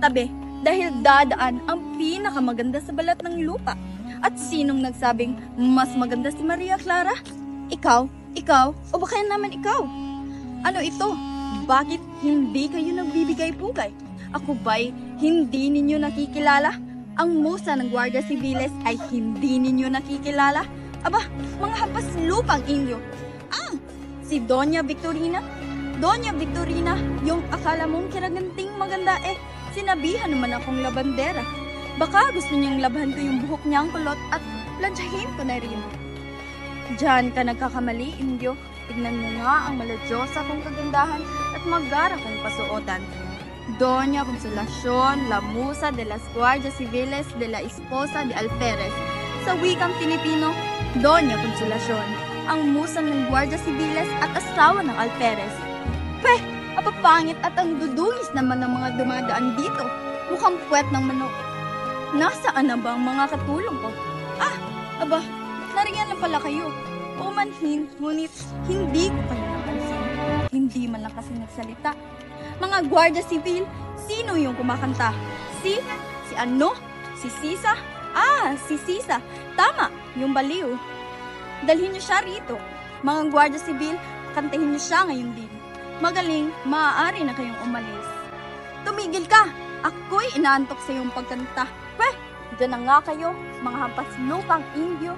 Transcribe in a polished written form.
tabi dahil dadaan ang pinakamaganda sa balat ng lupa. At sinong nagsabing mas maganda si Maria Clara? Ikaw, o baka naman ikaw? Ano ito? Bakit hindi kayo nagbibigay-pugay? Ako ba'y hindi ninyo nakikilala? Ang musa ng Guardia Civiles ay hindi ninyo nakikilala? Aba, mga hampas lupang inyo. Si Doña Victorina? Doña Victorina, yung akala mong kiraganting maganda sinabihan naman akong labandera. Baka gusto niyang labhan ko yung buhok niyang kulot at plansyahin ko na rin. Diyan ka nagkakamali, Indio. Tignan mo nga ang maladyosa kong kagandahan at magara kong pasuotan. Doña Consolacion, la musa de las Guardias Civiles de la Esposa de Alferez. Sa wikang Pilipino, Doña Consolacion, ang musa ng Guardia Civiles at asawa ng Alferez. Apapangit at ang dudungis naman ng mga dumadaan dito. Mukhang puwet ng manok. Nasaan na ba ang mga katulong ko? Nariyan na pala kayo. Umanhin, ngunit hindi ko kayo napansin. Hindi man lang kasi nagsalita. Mga Guardia Civil, sino yung kumakanta? Si ano? Si Sisa? Si Sisa. Tama, yung baliw. Dalhin niyo siya rito. Mga Guardia Civil, kantahin niyo siya ngayon din. Magaling, maaari na kayong umalis. Tumigil ka! Ako'y inaantok sa iyong pagkanta. Diyan na nga kayo, mga hampas lupang Indio.